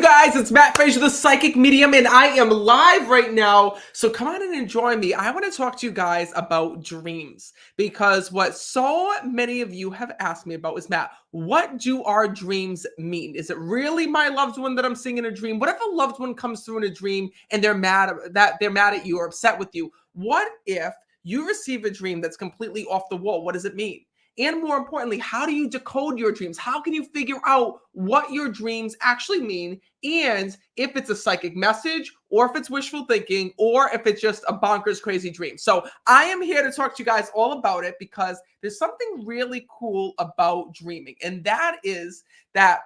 guys? It's Matt Fraser, the psychic medium, and I am live right now. So come on in and join me. I want to talk to you guys about dreams because what so many of you have asked me about is, Matt, what do our dreams mean? Is it really my loved one that I'm seeing in a dream? What if a loved one comes through in a dream and they're mad at you or upset with you? What if you receive a dream that's completely off the wall? What does it mean? And more importantly, how do you decode your dreams? How can you figure out what your dreams actually mean? And if it's a psychic message, or if it's wishful thinking, or if it's just a bonkers crazy dream. So I am here to talk to you guys all about it because there's something really cool about dreaming. And that is that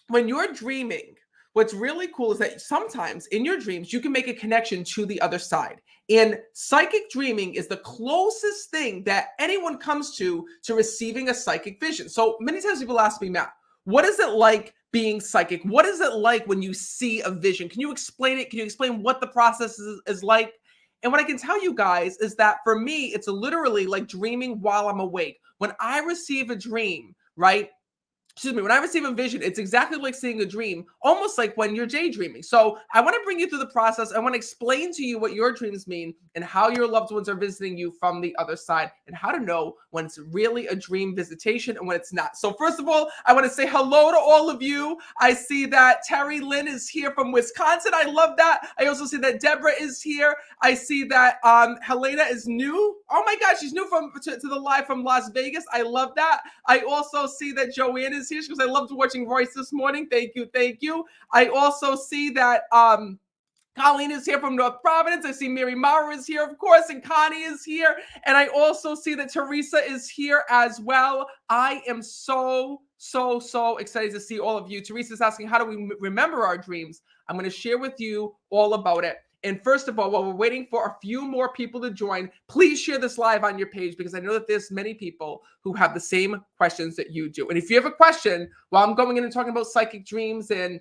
when you're dreaming, what's really cool is that sometimes in your dreams, you can make a connection to the other side. And psychic dreaming is the closest thing that anyone comes to receiving a psychic vision. So many times people ask me, Matt, what is it like being psychic? What is it like when you see a vision? Can you explain it? Can you explain what the process is like? And what I can tell you guys is that for me, it's literally like dreaming while I'm awake. When I receive a dream, right? When I receive a vision, it's exactly like seeing a dream, almost like when you're daydreaming. So I want to bring you through the process. I want to explain to you what your dreams mean and how your loved ones are visiting you from the other side and how to know when it's really a dream visitation and when it's not. So first of all, I want to say hello to all of you. I see that Terry Lynn is here from Wisconsin. I love that. I also see that Deborah is here. I see that Helena is new. Oh my gosh, she's new to the live from Las Vegas. I love that. I also see that Joanne is here because I loved watching Royce this morning. Thank you. I also see that Colleen is here from North Providence. I see Mary Mara is here, of course, and Connie is here. And I also see that Teresa is here as well. I am so excited to see all of you. Teresa's asking, how do we remember our dreams? I'm going to share with you all about it. And first of all, while we're waiting for a few more people to join, please share this live on your page because I know that there's many people who have the same questions that you do. And if you have a question, while I'm going in and talking about psychic dreams and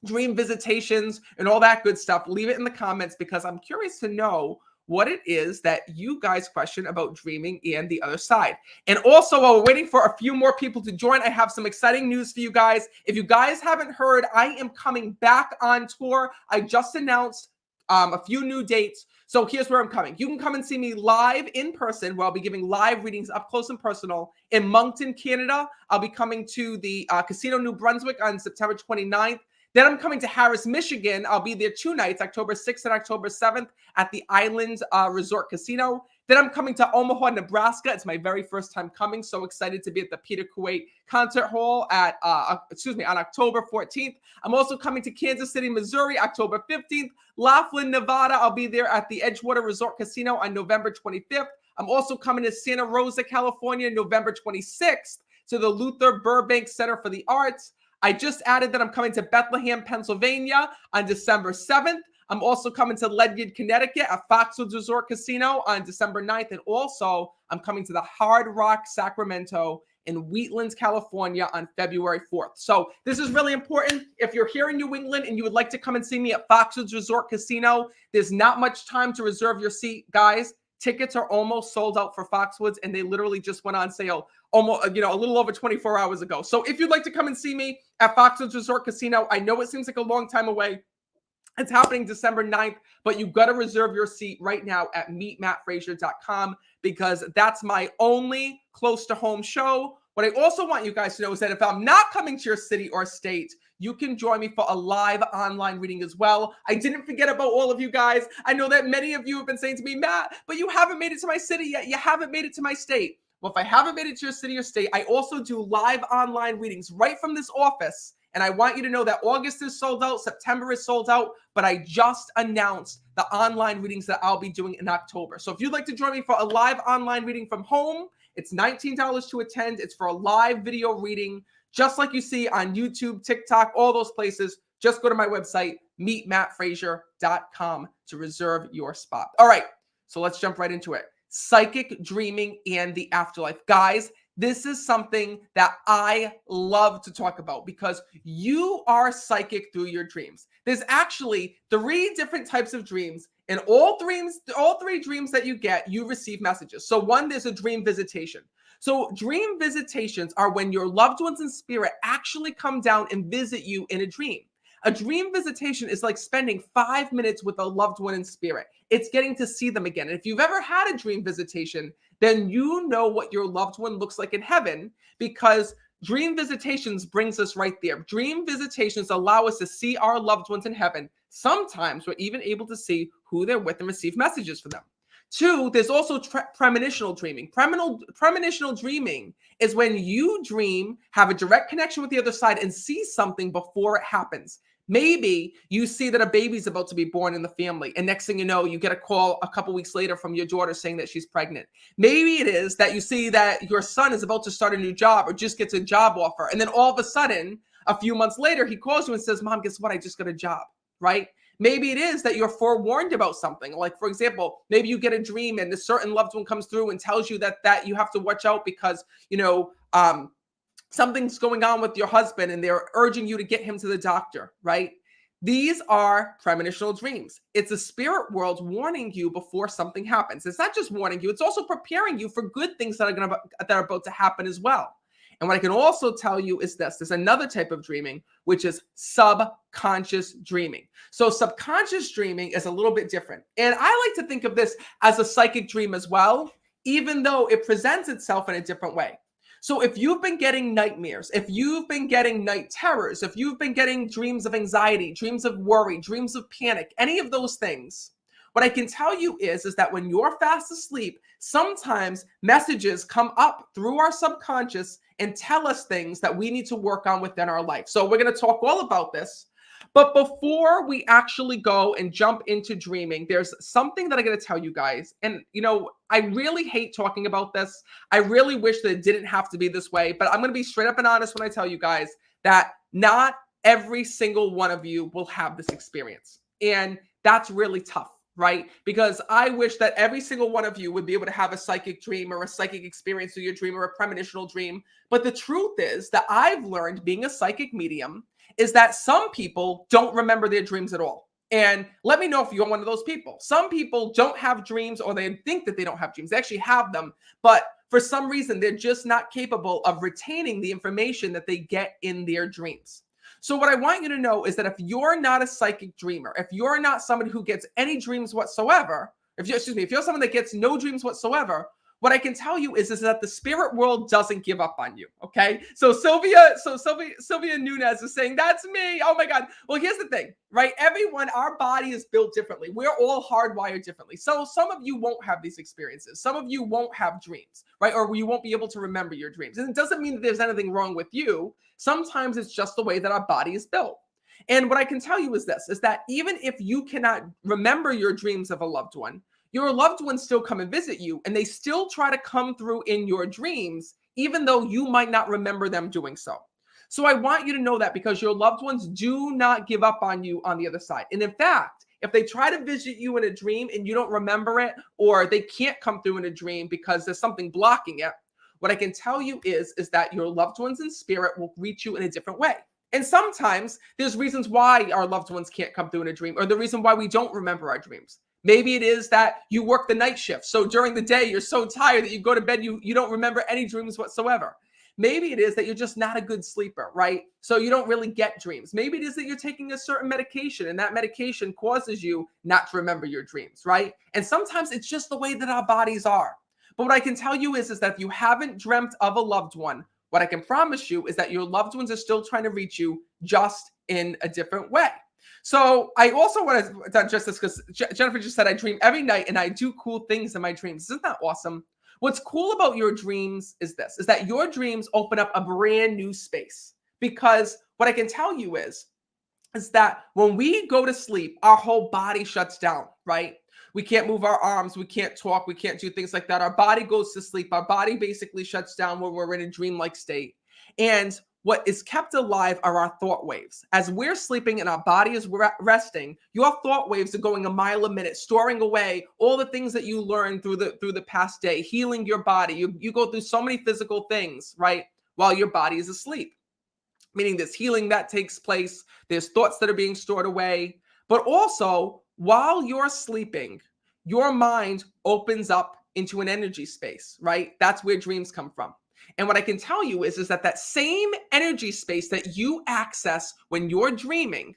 dream visitations and all that good stuff, leave it in the comments because I'm curious to know what it is that you guys question about dreaming and the other side. And also, while we're waiting for a few more people to join, I have some exciting news for you guys. If you guys haven't heard, I am coming back on tour. I just announced a few new dates. So here's where I'm coming. You can come and see me live in person where I'll be giving live readings up close and personal in Moncton, Canada. I'll be coming to the Casino New Brunswick on September 29th. Then I'm coming to Harris, Michigan. I'll be there 2 nights, October 6th and October 7th at the Islands Resort Casino. Then I'm coming to Omaha, Nebraska. It's my very first time coming. So excited to be at the Peter Kuwait Concert Hall on October 14th. I'm also coming to Kansas City, Missouri, October 15th. Laughlin, Nevada. I'll be there at the Edgewater Resort Casino on November 25th. I'm also coming to Santa Rosa, California, November 26th to the Luther Burbank Center for the Arts. I just added that I'm coming to Bethlehem, Pennsylvania on December 7th. I'm also coming to Ledyard, Connecticut at Foxwoods Resort Casino on December 9th. And also, I'm coming to the Hard Rock Sacramento in Wheatlands, California on February 4th. So this is really important. If you're here in New England and you would like to come and see me at Foxwoods Resort Casino, there's not much time to reserve your seat, guys. Tickets are almost sold out for Foxwoods, and they literally just went on sale almost, a little over 24 hours ago. So if you'd like to come and see me at Foxwoods Resort Casino, I know it seems like a long time away. It's happening December 9th, but you've got to reserve your seat right now at meetmattfraser.com because that's my only close to home show. What I also want you guys to know is that if I'm not coming to your city or state, you can join me for a live online reading as well. I didn't forget about all of you guys. I know that many of you have been saying to me, Matt, but you haven't made it to my city yet. You haven't made it to my state. Well, if I haven't made it to your city or state, I also do live online readings right from this office. And I want you to know that August is sold out, September is sold out, but I just announced the online readings that I'll be doing in October. So if you'd like to join me for a live online reading from home, it's $19 to attend. It's for a live video reading, just like you see on YouTube, TikTok, all those places. Just go to my website, meetmattfraser.com to reserve your spot. All right, so let's jump right into it. Psychic dreaming and the afterlife. Guys, this is something that I love to talk about because you are psychic through your dreams. There's actually 3 different types of dreams, and all three dreams that you get, you receive messages. So 1, there's a dream visitation. So dream visitations are when your loved ones in spirit actually come down and visit you in a dream. A dream visitation is like spending 5 minutes with a loved one in spirit. It's getting to see them again. And if you've ever had a dream visitation, then you know what your loved one looks like in heaven, because dream visitations brings us right there. Dream visitations allow us to see our loved ones in heaven. Sometimes we're even able to see who they're with and receive messages for them. Two, there's also premonitional dreaming. Premonitional dreaming is when you dream, have a direct connection with the other side, and see something before it happens. Maybe you see that a baby's about to be born in the family, and next thing you know, you get a call a couple weeks later from your daughter saying that she's pregnant. Maybe it is that you see that your son is about to start a new job or just gets a job offer, and then all of a sudden, a few months later, he calls you and says, "Mom, guess what? I just got a job," right? Maybe it is that you're forewarned about something. Like, for example, maybe you get a dream and a certain loved one comes through and tells you that you have to watch out because, something's going on with your husband and they're urging you to get him to the doctor, right? These are premonitional dreams. It's a spirit world warning you before something happens. It's not just warning you, it's also preparing you for good things that are about to happen as well. And what I can also tell you is this: there's another type of dreaming, which is subconscious dreaming. So subconscious dreaming is a little bit different. And I like to think of this as a psychic dream as well, even though it presents itself in a different way. So if you've been getting nightmares, if you've been getting night terrors, if you've been getting dreams of anxiety, dreams of worry, dreams of panic, any of those things, what I can tell you is that when you're fast asleep, sometimes messages come up through our subconscious and tell us things that we need to work on within our life. So we're going to talk all about this. But before we actually go and jump into dreaming, there's something that I'm going to tell you guys. And, I really hate talking about this. I really wish that it didn't have to be this way. But I'm going to be straight up and honest when I tell you guys that not every single one of you will have this experience. And that's really tough, right? Because I wish that every single one of you would be able to have a psychic dream or a psychic experience through your dream or a premonitional dream. But the truth is that I've learned, being a psychic medium, is that some people don't remember their dreams at all. And let me know if you're one of those people. Some people don't have dreams, or they think that they don't have dreams. They actually have them, but for some reason, they're just not capable of retaining the information that they get in their dreams. So what I want you to know is that if you're not a psychic dreamer, if you're not someone who gets any dreams whatsoever, if you're someone that gets no dreams whatsoever, what I can tell you is that the spirit world doesn't give up on you. Okay. So Sylvia Nunez is saying, that's me. Oh my God. Well, here's the thing, right? Our body is built differently. We're all hardwired differently. So some of you won't have these experiences. Some of you won't have dreams, right? Or you won't be able to remember your dreams. And it doesn't mean that there's anything wrong with you. Sometimes it's just the way that our body is built. And what I can tell you is that even if you cannot remember your dreams of a loved one, your loved ones still come and visit you, and they still try to come through in your dreams, even though you might not remember them doing so. So I want you to know that, because your loved ones do not give up on you on the other side. And in fact, if they try to visit you in a dream and you don't remember it, or they can't come through in a dream because there's something blocking it, what I can tell you is that your loved ones in spirit will reach you in a different way. And sometimes there's reasons why our loved ones can't come through in a dream, or the reason why we don't remember our dreams. Maybe it is that you work the night shift. So during the day, you're so tired that you go to bed, you don't remember any dreams whatsoever. Maybe it is that you're just not a good sleeper, right? So you don't really get dreams. Maybe it is that you're taking a certain medication, and that medication causes you not to remember your dreams, right? And sometimes it's just the way that our bodies are. But what I can tell you is that if you haven't dreamt of a loved one, what I can promise you is that your loved ones are still trying to reach you, just in a different way. So I also want to address this because Jennifer just said, I dream every night and I do cool things in my dreams. Isn't that awesome? What's cool about your dreams is that your dreams open up a brand new space. Because what I can tell you is that when we go to sleep, our whole body shuts down, right? We can't move our arms. We can't talk. We can't do things like that. Our body goes to sleep. Our body basically shuts down when we're in a dreamlike state. And what is kept alive are our thought waves. As we're sleeping and our body is resting, your thought waves are going a mile a minute, storing away all the things that you learned through the past day, healing your body. You go through so many physical things, right, while your body is asleep. Meaning there's healing that takes place. There's thoughts that are being stored away. But also, while you're sleeping, your mind opens up into an energy space, right? That's where dreams come from. And what I can tell you is that same energy space that you access when you're dreaming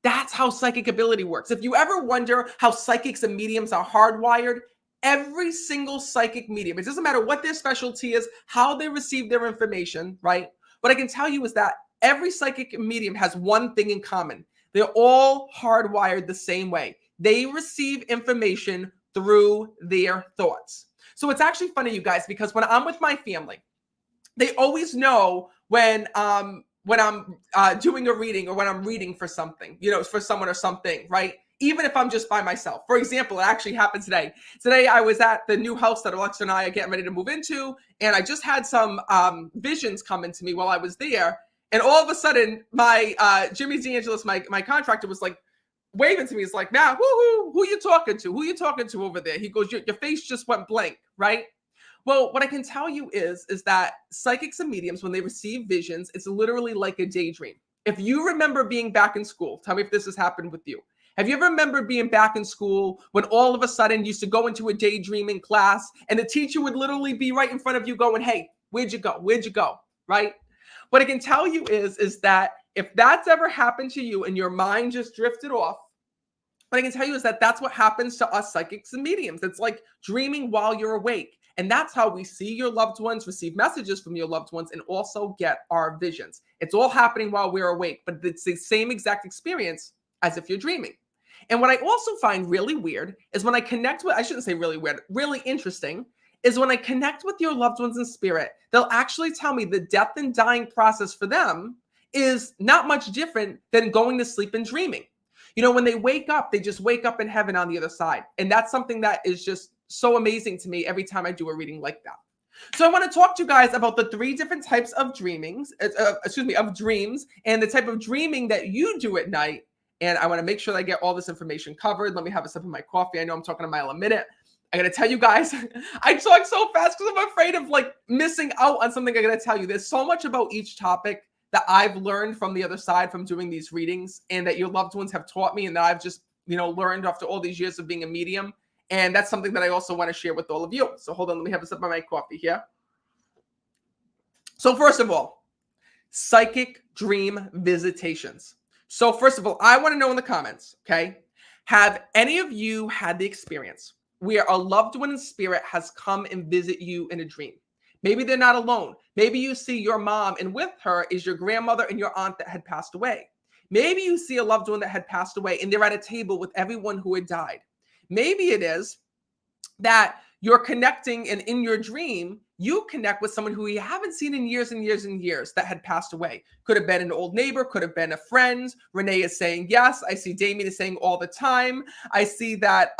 That's how psychic ability works. If you ever wonder how psychics and mediums are hardwired, every single psychic medium, it doesn't matter what their specialty is, how they receive their information, right? What I can tell you is that every psychic medium has one thing in common. They're all hardwired the same way. They receive information through their thoughts. So it's actually funny, you guys, because when I'm with my family, they always know when I'm doing a reading or when I'm reading for something, for someone or something, right? Even if I'm just by myself. For example, it actually happened today. Today, I was at the new house that Alexa and I are getting ready to move into, and I just had some visions come into me while I was there. And all of a sudden, my Jimmy DeAngelis, my contractor, was like waving to me. He's like, "Matt, who you talking to? Who you talking to over there?" He goes, your face just went blank, right? Well, what I can tell you is that psychics and mediums, when they receive visions, it's literally like a daydream. If you remember being back in school, tell me if this has happened with you. Have you ever remembered being back in school when all of a sudden you used to go into a daydreaming class and the teacher would literally be right in front of you going, "Hey, where'd you go? Where'd you go?" Right? What I can tell you is that if that's ever happened to you and your mind just drifted off, what I can tell you is that that's what happens to us psychics and mediums. It's like dreaming while you're awake. And that's how we see your loved ones, receive messages from your loved ones, and also get our visions. It's all happening while we're awake, but it's the same exact experience as if you're dreaming. And what I also find really weird is when I connect with, I shouldn't say really weird, really interesting, is when I connect with your loved ones in spirit, they'll actually tell me the death and dying process for them is not much different than going to sleep and dreaming. When they wake up, they just wake up in heaven on the other side. And that's something that is just so amazing to me every time I do a reading like that. So I want to talk to you guys about the 3 different types of dreams and the type of dreaming that you do at night. And I want to make sure that I get all this information covered. Let me have a sip of my coffee. I know I'm talking a mile a minute. I got to tell you guys, I talk so fast because I'm afraid of missing out on something I got to tell you. There's so much about each topic that I've learned from the other side from doing these readings and that your loved ones have taught me and that I've just, learned after all these years of being a medium. And that's something that I also want to share with all of you. So hold on, let me have a sip of my coffee here. So first of all, psychic dream visitations. So first of all, I want to know in the comments, okay? Have any of you had the experience where a loved one in spirit has come and visit you in a dream? Maybe they're not alone. Maybe you see your mom and with her is your grandmother and your aunt that had passed away. Maybe you see a loved one that had passed away and they're at a table with everyone who had died. Maybe it is that you're connecting and in your dream, you connect with someone who you haven't seen in years and years and years that had passed away. Could have been an old neighbor, could have been a friend. Renee is saying yes. I see Damien is saying all the time. I see that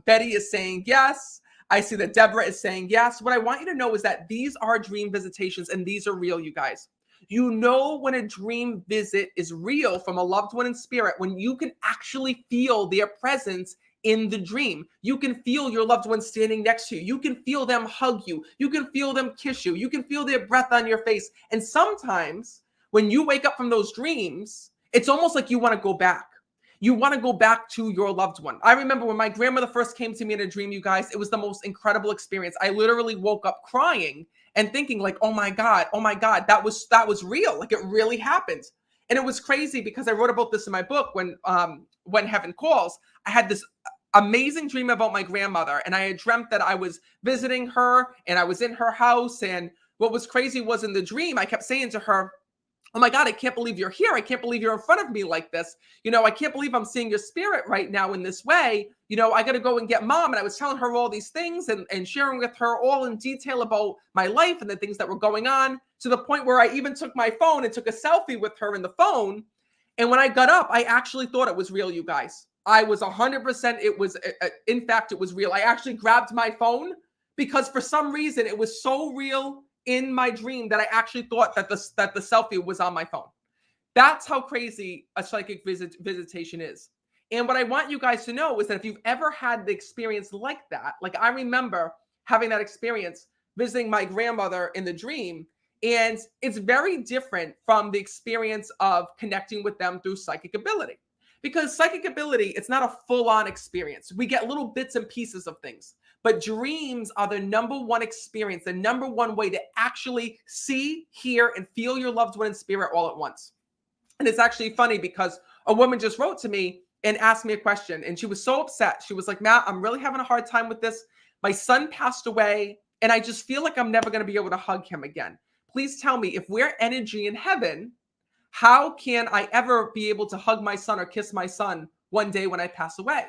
Betty is saying yes. I see that Deborah is saying yes. What I want you to know is that these are dream visitations and these are real, you guys. You know when a dream visit is real from a loved one in spirit, when you can actually feel their presence in the dream. You can feel your loved one standing next to you. You can feel them hug you. You can feel them kiss you. You can feel their breath on your face. And sometimes when you wake up from those dreams, it's almost like you want to go back. You want to go back to your loved one. I remember when my grandmother first came to me in a dream, you guys, it was the most incredible experience. I literally woke up crying and thinking oh my God, that was real. Like it really happened. And it was crazy because I wrote about this in my book, When Heaven Calls. I had this amazing dream about my grandmother, and I had dreamt that I was visiting her and I was in her house. And what was crazy was in the dream, I kept saying to her, "Oh my God, I can't believe you're here. I can't believe you're in front of me like this. I can't believe I'm seeing your spirit right now in this way. I got to go and get mom." And I was telling her all these things and sharing with her all in detail about my life and the things that were going on, to the point where I even took my phone and took a selfie with her in the phone. And when I got up, I actually thought it was real, you guys. I was 100%, in fact, it was real. I actually grabbed my phone because for some reason it was so real in my dream that I actually thought that the selfie was on my phone. That's how crazy a psychic visitation is. And what I want you guys to know is that if you've ever had the experience like that, like I remember having that experience visiting my grandmother in the dream, and it's very different from the experience of connecting with them through psychic ability. Because psychic ability, it's not a full-on experience. We get little bits and pieces of things. But dreams are the number one experience, the number one way to actually see, hear, and feel your loved one in spirit all at once. And it's actually funny because a woman just wrote to me and asked me a question, and she was so upset. She was like, Matt, I'm really having a hard time with this. My son passed away, and I just feel like I'm never going to be able to hug him again. Please tell me, if we're energy in heaven, how can I ever be able to hug my son or kiss my son one day when I pass away?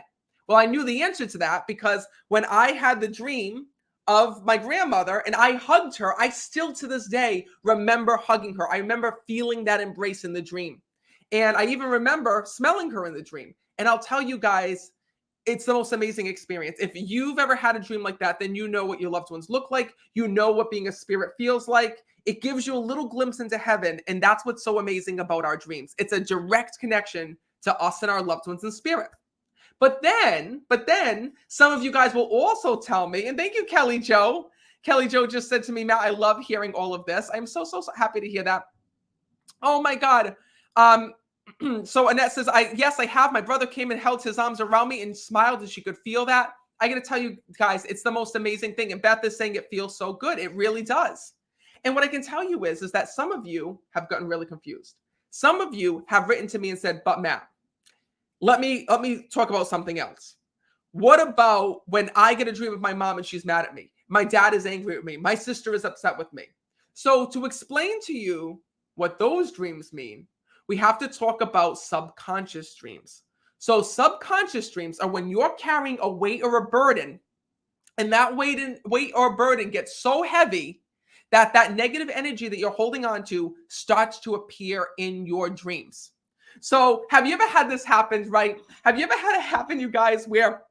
Well, I knew the answer to that because when I had the dream of my grandmother and I hugged her, I still to this day remember hugging her. I remember feeling that embrace in the dream. And I even remember smelling her in the dream. And I'll tell you guys, it's the most amazing experience. If you've ever had a dream like that, then you know what your loved ones look like. You know what being a spirit feels like. It gives you a little glimpse into heaven. And that's what's so amazing about our dreams. It's a direct connection to us and our loved ones in spirit. But then some of you guys will also tell me, and thank you, Kelly Joe. Kelly Joe just said to me, Matt, I love hearing all of this. I'm so happy to hear that. Oh my God. So Annette says, yes, I have. My brother came and held his arms around me and smiled, and she could feel that. I got to tell you guys, it's the most amazing thing. And Beth is saying it feels so good. It really does. And what I can tell you is that some of you have gotten really confused. Some of you have written to me and said, but Matt, let me talk about something else. What about when I get a dream of my mom and she's mad at me? My dad is angry with me. My sister is upset with me. So to explain to you what those dreams mean, we have to talk about subconscious dreams. So subconscious dreams are when you're carrying a weight or a burden, and that weight or burden gets so heavy that that negative energy that you're holding on to starts to appear in your dreams. So have you ever had this happen, right? Have you ever had it happen, you guys, where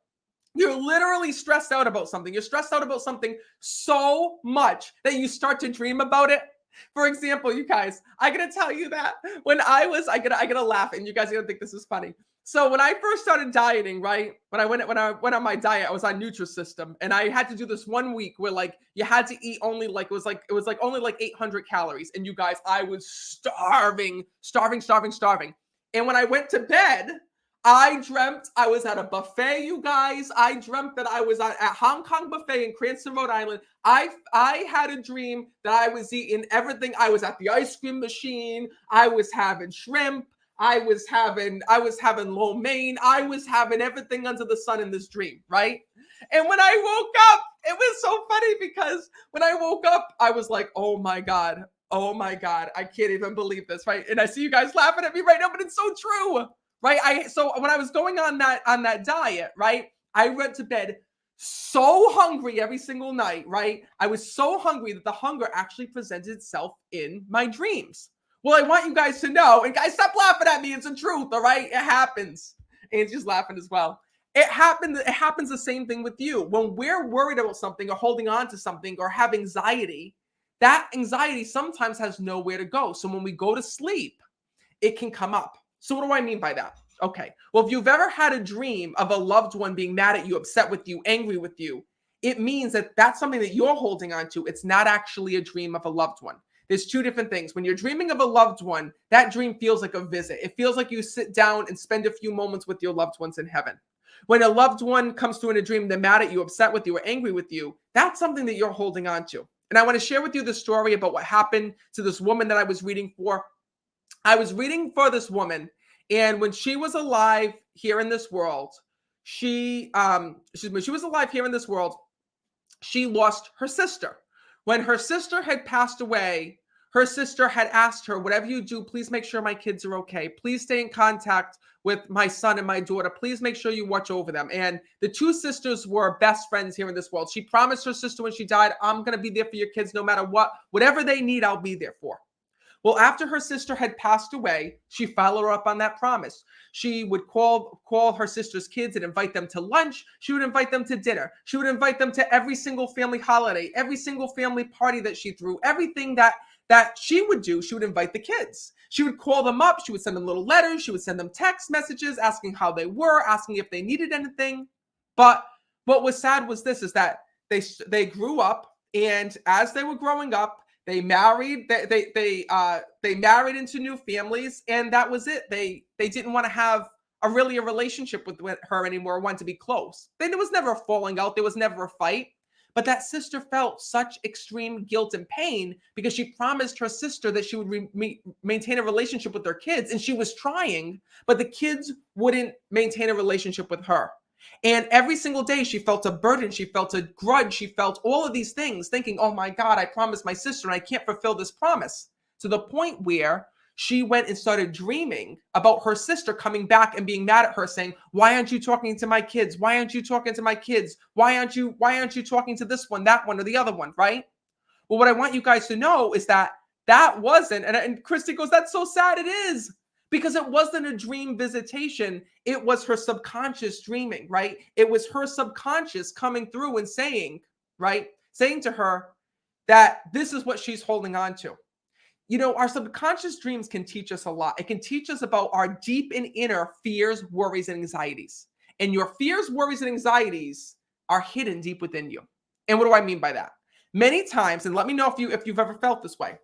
you're literally stressed out about something? You're stressed out about something so much that you start to dream about it. For example, you guys, I gotta tell you that when I gotta laugh, and you guys are gonna think this is funny. So when I first started dieting, right? When I went on my diet, I was on Nutrisystem, and I had to do this 1 week where like you had to eat only like it was like only like 800 calories. And you guys, I was starving. And when I went to bed, I dreamt I was at a buffet, you guys. I dreamt that I was at Hong Kong buffet in Cranston, Rhode Island. I had a dream that I was eating everything. I was at the ice cream machine. I was having shrimp. I was having lo mein. I was having everything under the sun in this dream, right? And when I woke up, it was so funny because when I woke up, I was like, oh my God, I can't even believe this, right? And I see you guys laughing at me right now, but it's so true. Right. So when I was going on that diet, right, I went to bed so hungry every single night, right? I was so hungry that the hunger actually presented itself in my dreams. Well, I want you guys to know, and guys, stop laughing at me. It's the truth, all right? It happens. Angie's laughing as well. It happens the same thing with you. When we're worried about something or holding on to something or have anxiety, that anxiety sometimes has nowhere to go. So when we go to sleep, it can come up. So what do I mean by that? Okay. Well, if you've ever had a dream of a loved one being mad at you, upset with you, angry with you, it means that that's something that you're holding on to. It's not actually a dream of a loved one. There's two different things. When you're dreaming of a loved one, that dream feels like a visit. It feels like you sit down and spend a few moments with your loved ones in heaven. When a loved one comes to in a dream, they're mad at you, upset with you, or angry with you, that's something that you're holding on to. And I want to share with you the story about what happened to this woman that I was reading for. I was reading for this woman, and when she was alive here in this world, she lost her sister. When her sister had passed away, her sister had asked her, whatever you do, please make sure my kids are okay. Please stay in contact with my son and my daughter. Please make sure you watch over them. And the two sisters were best friends here in this world. She promised her sister when she died, I'm going to be there for your kids no matter what. Whatever they need, I'll be there for. Well, after her sister had passed away, she followed up on that promise. She would call her sister's kids and invite them to lunch. She would invite them to dinner. She would invite them to every single family holiday, every single family party that she threw, everything that she would do, she would invite the kids. She would call them up. She would send them little letters. She would send them text messages asking how they were, asking if they needed anything. But what was sad was this, is that they grew up, and as they were growing up, they married. They married into new families, and that was it. They didn't want to have a relationship with her anymore. Wanted to be close. Then there was never a falling out. There was never a fight. But that sister felt such extreme guilt and pain because she promised her sister that she would maintain a relationship with their kids, and she was trying, but the kids wouldn't maintain a relationship with her. And every single day she felt a burden, she felt a grudge, she felt all of these things, thinking, oh my God, I promised my sister and I can't fulfill this promise. To the point where she went and started dreaming about her sister coming back and being mad at her, saying, why aren't you talking to my kids? Why aren't you talking to my kids? Why aren't you talking to this one, that one, or the other one, right? Well, what I want you guys to know is that that wasn't, and Christy goes, that's so sad. It is, because it wasn't a dream visitation. It was her subconscious dreaming, right? It was her subconscious coming through and saying, right? Saying to her that this is what she's holding on to. You know, our subconscious dreams can teach us a lot. It can teach us about our deep and inner fears, worries, and anxieties. And your fears, worries, and anxieties are hidden deep within you. And what do I mean by that? Many times, and let me know if you've ever felt this way.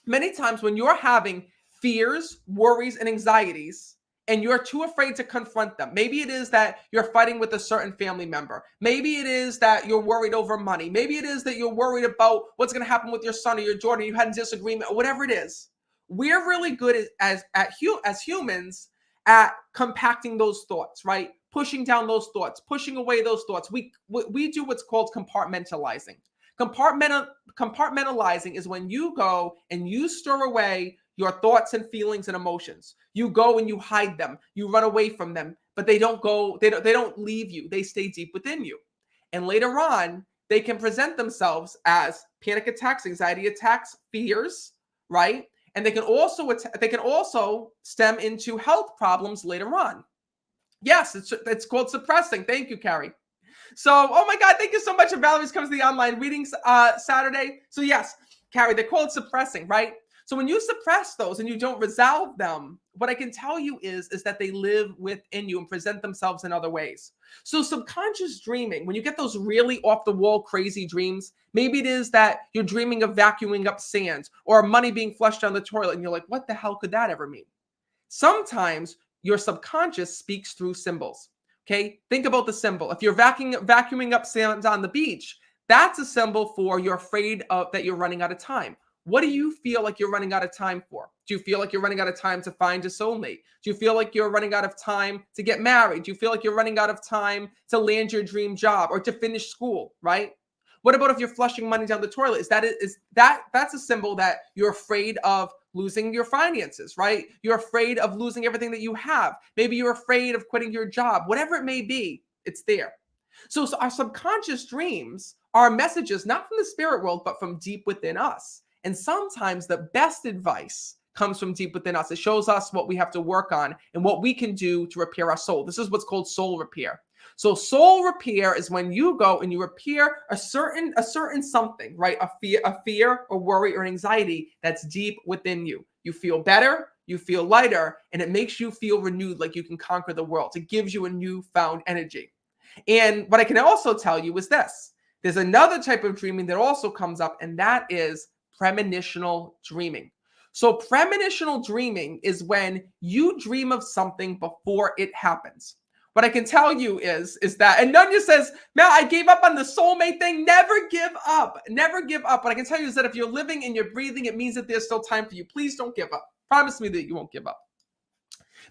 Many times when you're having fears, worries, and anxieties, and you're too afraid to confront them. Maybe it is that you're fighting with a certain family member. Maybe it is that you're worried over money. Maybe it is that you're worried about what's going to happen with your son or your daughter. You had a disagreement, or whatever it is. We're really good as humans at compacting those thoughts, right? Pushing down those thoughts, pushing away those thoughts. We do what's called compartmentalizing. Compartmentalizing is when you go and you store away your thoughts and feelings and emotions. You go and you hide them. You run away from them, but they don't go, they don't leave you. They stay deep within you. And later on, they can present themselves as panic attacks, anxiety attacks, fears, right? And they can also stem into health problems later on. Yes, it's called suppressing. Thank you, Carrie. So, oh my God, thank you so much. And Valerie's comes to the online readings Saturday. So yes, Carrie, they're called suppressing, right? So when you suppress those and you don't resolve them, what I can tell you is that they live within you and present themselves in other ways. So subconscious dreaming, when you get those really off the wall, crazy dreams, maybe it is that you're dreaming of vacuuming up sand or money being flushed down the toilet. And you're like, what the hell could that ever mean? Sometimes your subconscious speaks through symbols. Okay, think about the symbol. If you're vacuuming up sand on the beach, that's a symbol for you're afraid of that you're running out of time. What do you feel like you're running out of time for? Do you feel like you're running out of time to find a soulmate? Do you feel like you're running out of time to get married? Do you feel like you're running out of time to land your dream job or to finish school, right? What about if you're flushing money down the toilet? That's a symbol that you're afraid of losing your finances, right? You're afraid of losing everything that you have. Maybe you're afraid of quitting your job. Whatever it may be, it's there. So our subconscious dreams are messages not from the spirit world, but from deep within us. And sometimes the best advice comes from deep within us. It shows us what we have to work on and what we can do to repair our soul. This is what's called soul repair. So soul repair is when you go and you repair a certain something, right? A fear or worry or anxiety that's deep within you. You feel better, you feel lighter, and it makes you feel renewed, like you can conquer the world. It gives you a newfound energy. And what I can also tell you is this. There's another type of dreaming that also comes up, and that is premonitional dreaming. So premonitional dreaming is when you dream of something before it happens. What I can tell you is that, and Nunya says, Matt, I gave up on the soulmate thing. Never give up. Never give up. What I can tell you is that if you're living and you're breathing, it means that there's still time for you. Please don't give up. Promise me that you won't give up.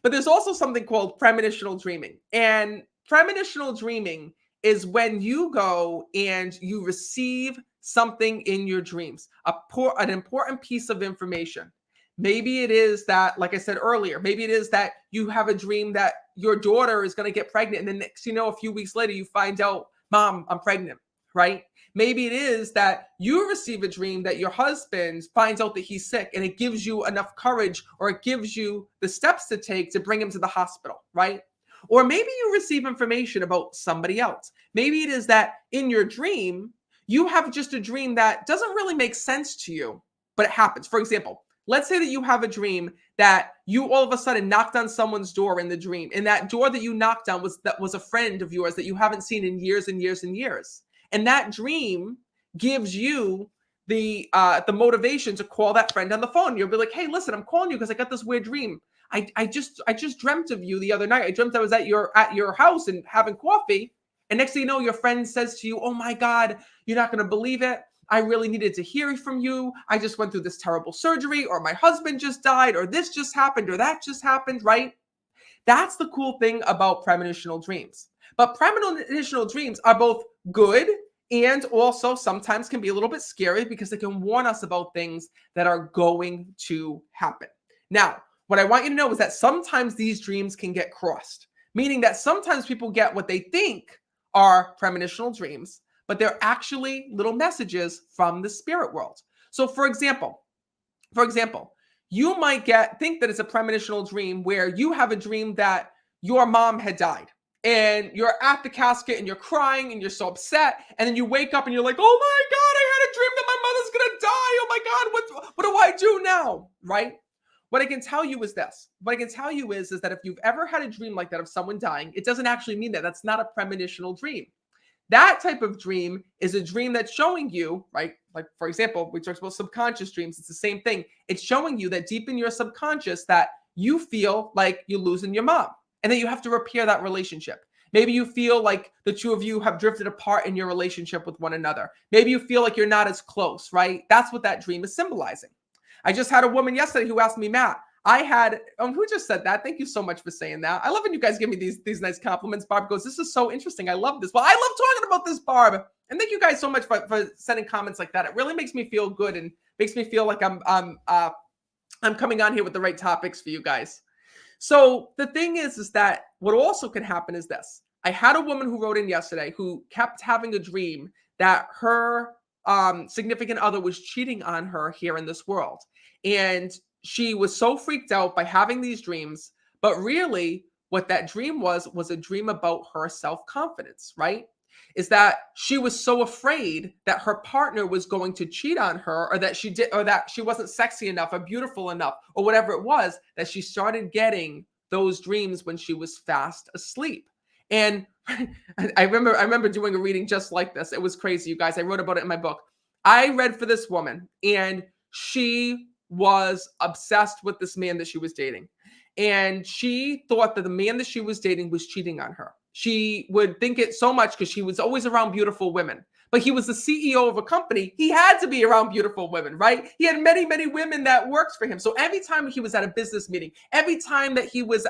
But there's also something called premonitional dreaming. And premonitional dreaming is when you go and you receive something in your dreams, an important piece of information. Maybe it is that, like I said earlier, maybe it is that you have a dream that your daughter is going to get pregnant. And then next, a few weeks later, you find out, Mom, I'm pregnant, right? Maybe it is that you receive a dream that your husband finds out that he's sick and it gives you enough courage, or it gives you the steps to take to bring him to the hospital, right? Or maybe you receive information about somebody else. Maybe it is that in your dream, you have just a dream that doesn't really make sense to you, but it happens. For example, let's say that you have a dream that you all of a sudden knocked on someone's door in the dream. And that door that you knocked on was a friend of yours that you haven't seen in years and years and years. And that dream gives you the motivation to call that friend on the phone. You'll be like, hey, listen, I'm calling you because I got this weird dream. I just dreamt of you the other night. I dreamt I was at your house and having coffee. And next thing you know, your friend says to you, oh my God, you're not going to believe it. I really needed to hear from you. I just went through this terrible surgery, or my husband just died, or this just happened, or that just happened, right? That's the cool thing about premonitional dreams. But premonitional dreams are both good and also sometimes can be a little bit scary because they can warn us about things that are going to happen. Now, what I want you to know is that sometimes these dreams can get crossed, meaning that sometimes people get what they think are premonitional dreams, but they're actually little messages from the spirit world. So for example, you might think that it's a premonitional dream where you have a dream that your mom had died and you're at the casket and you're crying and you're so upset, and then you wake up and you're like, oh my God, I had a dream that my mother's gonna die. Oh my God, what do I do now? Right? What I can tell you is this. What I can tell you is that if you've ever had a dream like that of someone dying, it doesn't actually mean that. That's not a premonitional dream. That type of dream is a dream that's showing you, right? Like, for example, we talked about subconscious dreams. It's the same thing. It's showing you that deep in your subconscious that you feel like you're losing your mom and that you have to repair that relationship. Maybe you feel like the two of you have drifted apart in your relationship with one another. Maybe you feel like you're not as close, right? That's what that dream is symbolizing. I just had a woman yesterday who asked me, Matt, who just said that? Thank you so much for saying that. I love when you guys give me these nice compliments. Barb goes, this is so interesting. I love this. Well, I love talking about this, Barb. And thank you guys so much for sending comments like that. It really makes me feel good and makes me feel like I'm coming on here with the right topics for you guys. So the thing is that what also can happen is this. I had a woman who wrote in yesterday who kept having a dream that her significant other was cheating on her here in this world. And she was so freaked out by having these dreams, but really what that dream was a dream about her self-confidence, right? Is that she was so afraid that her partner was going to cheat on her, or that she wasn't sexy enough or beautiful enough or whatever it was, that she started getting those dreams when she was fast asleep. And I remember doing a reading just like this. It was crazy, you guys. I wrote about it in my book. I read for this woman, and she was obsessed with this man that she was dating. And she thought that the man that she was dating was cheating on her. She would think it so much because she was always around beautiful women. But he was the CEO of a company. He had to be around beautiful women, right? He had many, many women that worked for him. So every time he was at a business meeting, every time that he was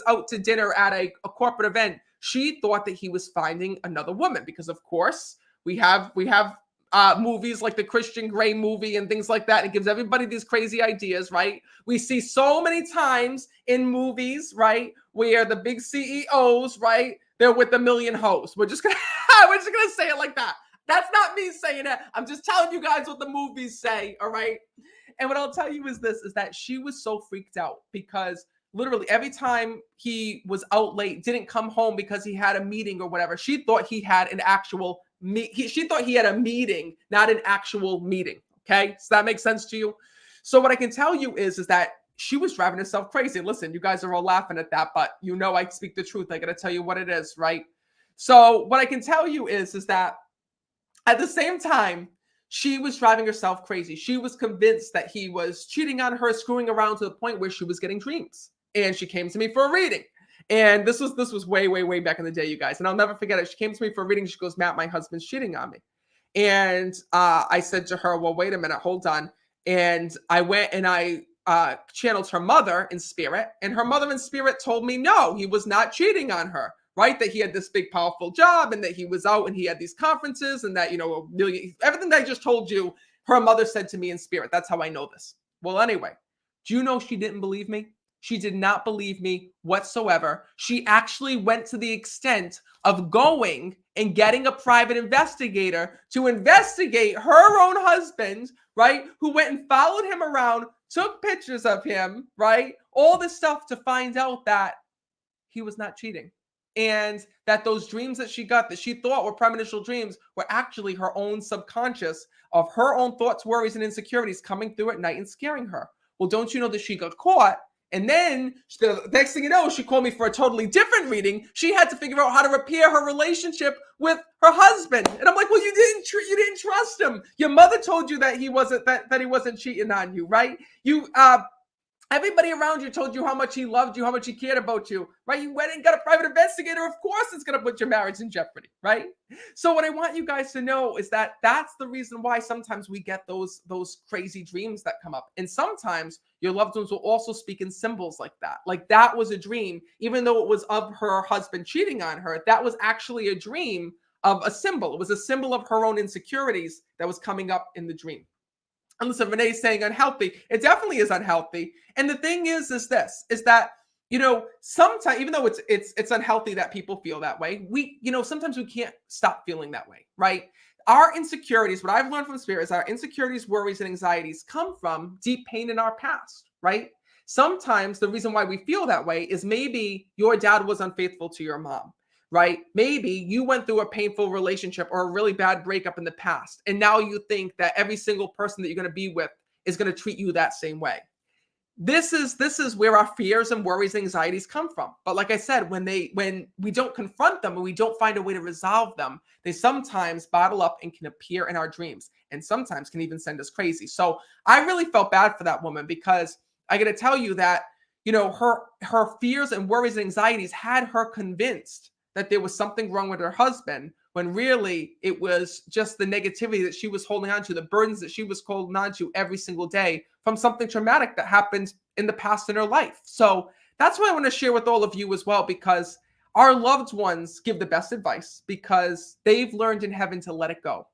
out to dinner at a corporate event, she thought that he was finding another woman because, of course, we have movies like the Christian Grey movie and things like that. It gives everybody these crazy ideas, right? We see so many times in movies, right, where the big CEOs, right, they're with a million hoes. We're just gonna say it like that. That's not me saying it. I'm just telling you guys what the movies say, all right? And what I'll tell you is this, is that she was so freaked out because literally every time he was out late, didn't come home because he had a meeting or whatever, she thought he had an actual she thought he had a meeting, not an actual meeting. Okay. Does that make sense to you? So what I can tell you is that she was driving herself crazy. Listen, you guys are all laughing at that, but you know, I speak the truth. I got to tell you what it is, right? So what I can tell you is that at the same time, she was driving herself crazy. She was convinced that he was cheating on her, screwing around to the point where she was getting dreams. And she came to me for a reading. And this was way, way, way back in the day, you guys. And I'll never forget it. She came to me for a reading. She goes, Matt, my husband's cheating on me. And I said to her, well, wait a minute, hold on. And I went and I channeled her mother in spirit. And her mother in spirit told me, no, he was not cheating on her, right? That he had this big, powerful job and that he was out and he had these conferences and that, you know, everything that I just told you, her mother said to me in spirit. That's how I know this. Well, anyway, do you know she didn't believe me? She did not believe me whatsoever. She actually went to the extent of going and getting a private investigator to investigate her own husband, right? Who went and followed him around, took pictures of him, right? All this stuff to find out that he was not cheating. And that those dreams that she got that she thought were premonitional dreams were actually her own subconscious of her own thoughts, worries, and insecurities coming through at night and scaring her. Well, don't you know that she got caught? And then the next thing you know, she called me for a totally different reading. She had to figure out how to repair her relationship with her husband. And I'm like, well, you didn't trust him. Your mother told you that he wasn't cheating on you, right? Everybody around you told you how much he loved you, how much he cared about you, right? You went and got a private investigator. Of course, it's going to put your marriage in jeopardy, right? So, what I want you guys to know is that that's the reason why sometimes we get those crazy dreams that come up, and sometimes your loved ones will also speak in symbols like that. Like that was a dream, even though it was of her husband cheating on her. That was actually a dream of a symbol. It was a symbol of her own insecurities that was coming up in the dream. And listen, Renee's saying unhealthy. It definitely is unhealthy. And the thing is this, is that, sometimes, even though it's unhealthy that people feel that way, sometimes we can't stop feeling that way, right? Our insecurities, what I've learned from spirit is our insecurities, worries, and anxieties come from deep pain in our past, right? Sometimes the reason why we feel that way is maybe your dad was unfaithful to your mom, right? Maybe you went through a painful relationship or a really bad breakup in the past, and now you think that every single person that you're going to be with is going to treat you that same way. This is where our fears and worries and anxieties come from. But like I said, when we don't confront them and we don't find a way to resolve them, they sometimes bottle up and can appear in our dreams, and sometimes can even send us crazy. So I really felt bad for that woman, because I got to tell you that her fears and worries and anxieties had her convinced that there was something wrong with her husband, when really it was just the negativity that she was holding on to, the burdens that she was holding on to every single day from something traumatic that happened in the past in her life. So that's what I want to share with all of you as well, because our loved ones give the best advice because they've learned in heaven to let it go.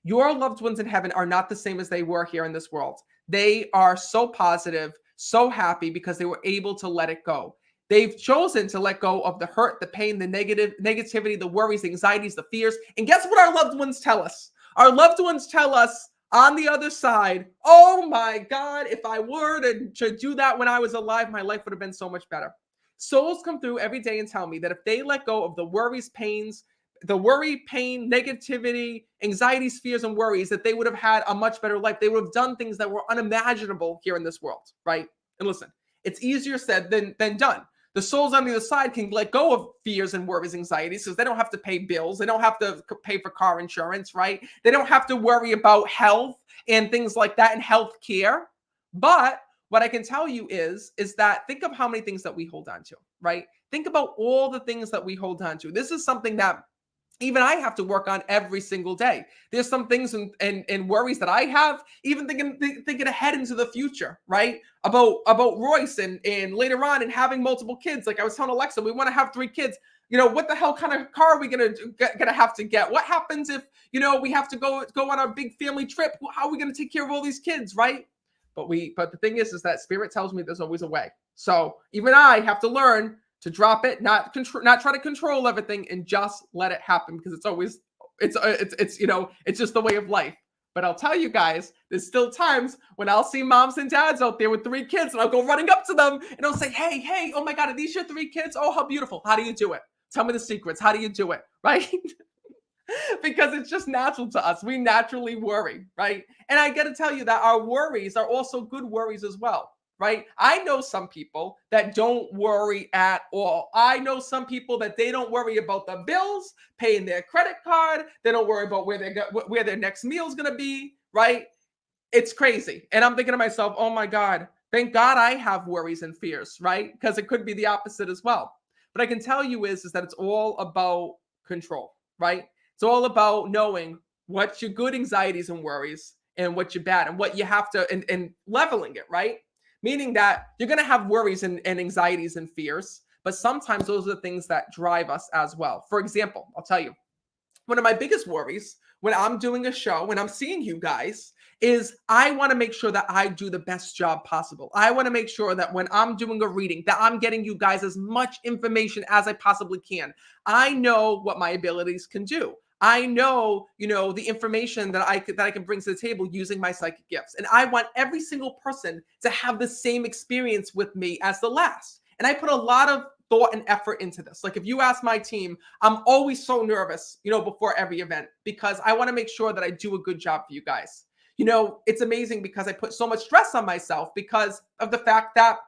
Your loved ones in heaven are not the same as they were here in this world. They are so positive, so happy because they were able to let it go. They've chosen to let go of the hurt, the pain, the negativity, the worries, the anxieties, the fears. And guess what our loved ones tell us? Our loved ones tell us on the other side, oh my God, if I were to do that when I was alive, my life would have been so much better. Souls come through every day and tell me that if they let go of the worries, pains, the worry, pain, negativity, anxieties, fears, and worries, that they would have had a much better life. They would have done things that were unimaginable here in this world, right? And listen, it's easier said than done. The souls on the other side can let go of fears and worries, anxieties, because they don't have to pay bills. They don't have to pay for car insurance, right? They don't have to worry about health and things like that and health care. But what I can tell you is that think of how many things that we hold on to, right? Think about all the things that we hold on to. This is something that even I have to work on every single day. There's some things and worries that I have, even thinking ahead into the future, right? About Royce and later on and having multiple kids. Like I was telling Alexa, we want to have 3 kids. What the hell kind of car are we gonna have to get? What happens if we have to go on a big family trip? How are we gonna take care of all these kids, right? But the thing is that spirit tells me there's always a way. So even I have to learn to drop it, not try to control everything, and just let it happen, because it's just the way of life. But I'll tell you guys, there's still times when I'll see moms and dads out there with 3 kids, and I'll go running up to them and I'll say, hey, oh my God, are these your 3 kids? Oh, how beautiful. How do you do it? Tell me the secrets. How do you do it? Right? Because it's just natural to us. We naturally worry, right? And I got to tell you that our worries are also good worries as well. Right? I know some people that don't worry at all. I know some people that they don't worry about the bills, paying their credit card. They don't worry about where their next meal is going to be, right? It's crazy. And I'm thinking to myself, oh my God, thank God I have worries and fears, right? Because it could be the opposite as well. But I can tell you is that it's all about control, right? It's all about knowing what's your good anxieties and worries and what's your bad and what you have to, and leveling it, right? Meaning that you're going to have worries and anxieties and fears, but sometimes those are the things that drive us as well. For example, I'll tell you, one of my biggest worries when I'm doing a show, when I'm seeing you guys, is I want to make sure that I do the best job possible. I want to make sure that when I'm doing a reading, that I'm getting you guys as much information as I possibly can. I know what my abilities can do. I know, the information that I can bring to the table using my psychic gifts. And I want every single person to have the same experience with me as the last. And I put a lot of thought and effort into this. Like if you ask my team, I'm always so nervous, before every event, because I want to make sure that I do a good job for you guys. It's amazing because I put so much stress on myself because of the fact that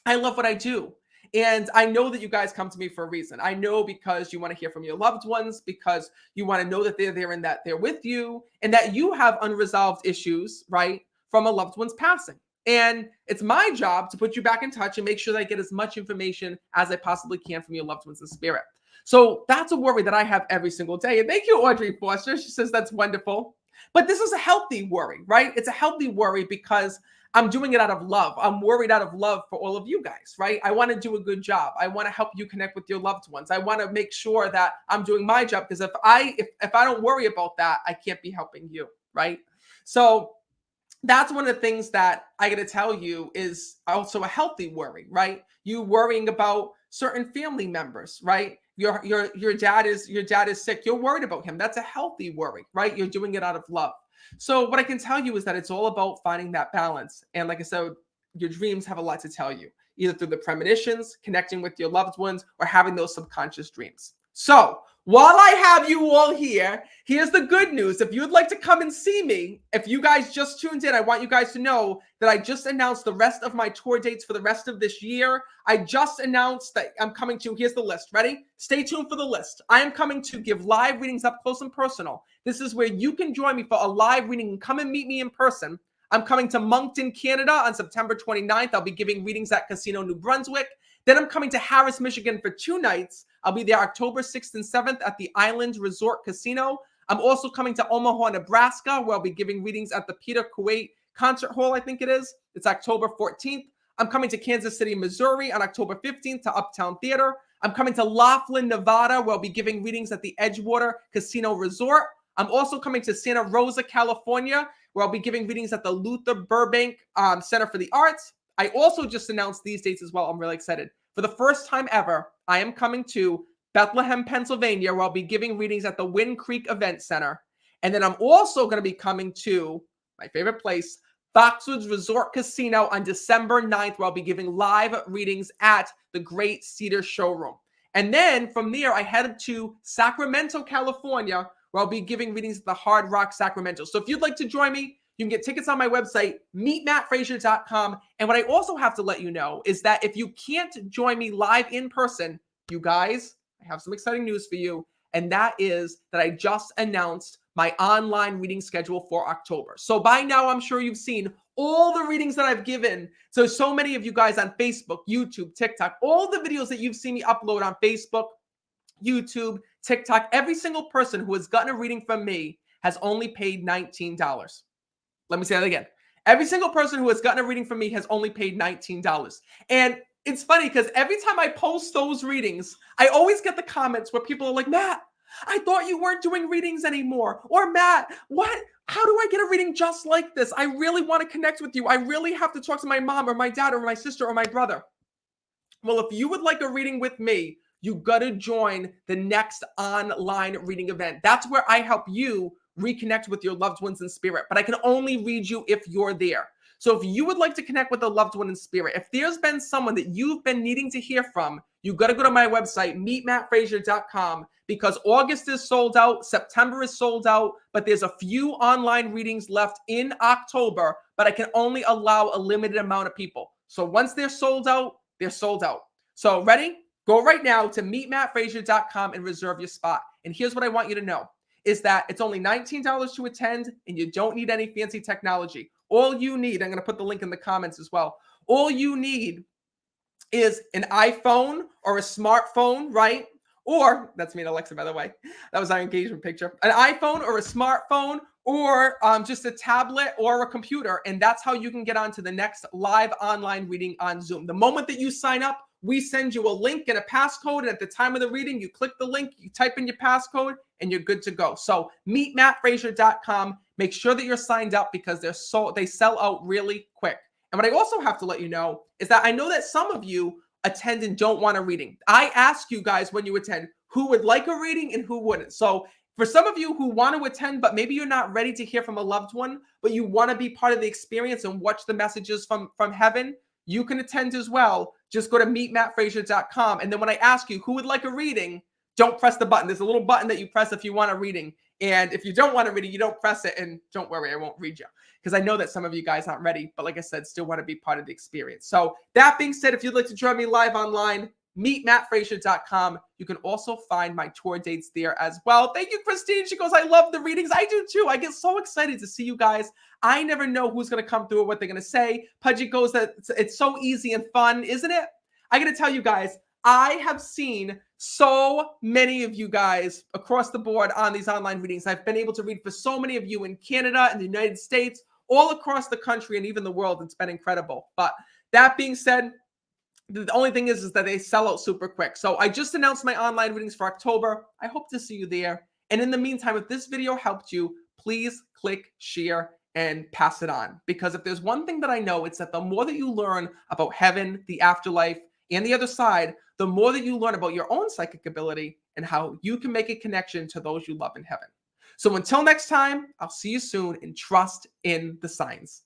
I love what I do. And I know that you guys come to me for a reason. I know because you want to hear from your loved ones, because you want to know that they're there and that they're with you, and that you have unresolved issues, right, from a loved one's passing. And it's my job to put you back in touch and make sure that I get as much information as I possibly can from your loved ones in spirit. So that's a worry that I have every single day. And thank you, Audrey Foster. She says that's wonderful. But this is a healthy worry, right? It's a healthy worry because I'm doing it out of love. I'm worried out of love for all of you guys, right? I want to do a good job. I want to help you connect with your loved ones. I want to make sure that I'm doing my job, because if I don't worry about that, I can't be helping you, right? So that's one of the things that I got to tell you is also a healthy worry, right? You worrying about certain family members, right? Your dad is sick. You're worried about him. That's a healthy worry, right? You're doing it out of love. So what I can tell you is that it's all about finding that balance. And like I said, your dreams have a lot to tell you, either through the premonitions, connecting with your loved ones, or having those subconscious dreams. So while I have you all here, here's the good news. If you'd like to come and see me, if you guys just tuned in, I want you guys to know that I just announced the rest of my tour dates for the rest of this year. I just announced that I'm coming to, here's the list. Ready? Stay tuned for the list. I am coming to give live readings up close and personal. This is where you can join me for a live reading and come and meet me in person. I'm coming to Moncton, Canada on September 29th. I'll be giving readings at Casino New Brunswick. Then I'm coming to Harris, Michigan for 2 nights. I'll be there October 6th and 7th at the Island Resort Casino. I'm also coming to Omaha, Nebraska, where I'll be giving readings at the Peter Kuwait Concert Hall, I think it is. It's October 14th. I'm coming to Kansas City, Missouri on October 15th to Uptown Theater. I'm coming to Laughlin, Nevada, where I'll be giving readings at the Edgewater Casino Resort. I'm also coming to Santa Rosa, California, where I'll be giving readings at the Luther Burbank Center for the Arts. I also just announced these dates as well. I'm really excited. For the first time ever, I am coming to Bethlehem, Pennsylvania, where I'll be giving readings at the Wind Creek Event Center. And then I'm also going to be coming to my favorite place, Foxwoods Resort Casino, on December 9th, where I'll be giving live readings at the Great Cedar Showroom. And then from there, I headed to Sacramento, California, where I'll be giving readings at the Hard Rock Sacramento. So if you'd like to join me, you can get tickets on my website, meetmattfraser.com. And what I also have to let you know is that if you can't join me live in person, you guys, I have some exciting news for you. And that is that I just announced my online reading schedule for October. So by now, I'm sure you've seen all the readings that I've given. So many of you guys on Facebook, YouTube, TikTok, all the videos that you've seen me upload on Facebook, YouTube, TikTok, every single person who has gotten a reading from me has only paid $19. Let me say that again. Every single person who has gotten a reading from me has only paid $19. And it's funny because every time I post those readings, I always get the comments where people are like, Matt, I thought you weren't doing readings anymore. Or Matt, what? How do I get a reading just like this? I really want to connect with you. I really have to talk to my mom or my dad or my sister or my brother. Well, if you would like a reading with me, you got to join the next online reading event. That's where I help you reconnect with your loved ones in spirit, but I can only read you if you're there. So if you would like to connect with a loved one in spirit, if there's been someone that you've been needing to hear from, you got to go to my website, meetmattfraser.com, because August is sold out, September is sold out, but there's a few online readings left in October, but I can only allow a limited amount of people. So once they're sold out, they're sold out. So ready? Go right now to meetmattfraser.com and reserve your spot. And here's what I want you to know is that it's only $19 to attend, and you don't need any fancy technology. All you need, I'm going to put the link in the comments as well. All you need is an iPhone or a smartphone, right? Or, that's me and Alexa, by the way. That was our engagement picture. An iPhone or a smartphone, or just a tablet or a computer. And that's how you can get on to the next live online reading on Zoom. The moment that you sign up, we send you a link and a passcode. And at the time of the reading, you click the link, you type in your passcode, and you're good to go. So meetmattfraser.com. Make sure that you're signed up because they sell out really quick. And what I also have to let you know is that I know that some of you attend and don't want a reading. I ask you guys when you attend who would like a reading and who wouldn't. So for some of you who want to attend, but maybe you're not ready to hear from a loved one, but you want to be part of the experience and watch the messages from heaven, you can attend as well. Just go to meetmattfraser.com. And then when I ask you who would like a reading, don't press the button. There's a little button that you press if you want a reading. And if you don't want a reading, you don't press it. And don't worry, I won't read you. Because I know that some of you guys aren't ready. But like I said, still want to be part of the experience. So that being said, if you'd like to join me live online, meetmattfraser.com. You can also find my tour dates there as well. Thank you, Christine. She goes, I love the readings. I do too. I get so excited to see you guys. I never know who's going to come through or what they're going to say. Pudgy goes, that it's so easy and fun, isn't it? I got to tell you guys, I have seen so many of you guys across the board on these online readings. I've been able to read for so many of you in Canada and the United States, all across the country and even the world. It's been incredible. But that being said, the only thing is that they sell out super quick. So I just announced my online readings for October. I hope to see you there. And in the meantime, if this video helped you, please click share and pass it on. Because if there's one thing that I know, it's that the more that you learn about heaven, the afterlife, and the other side, the more that you learn about your own psychic ability and how you can make a connection to those you love in heaven. So until next time, I'll see you soon, and trust in the signs.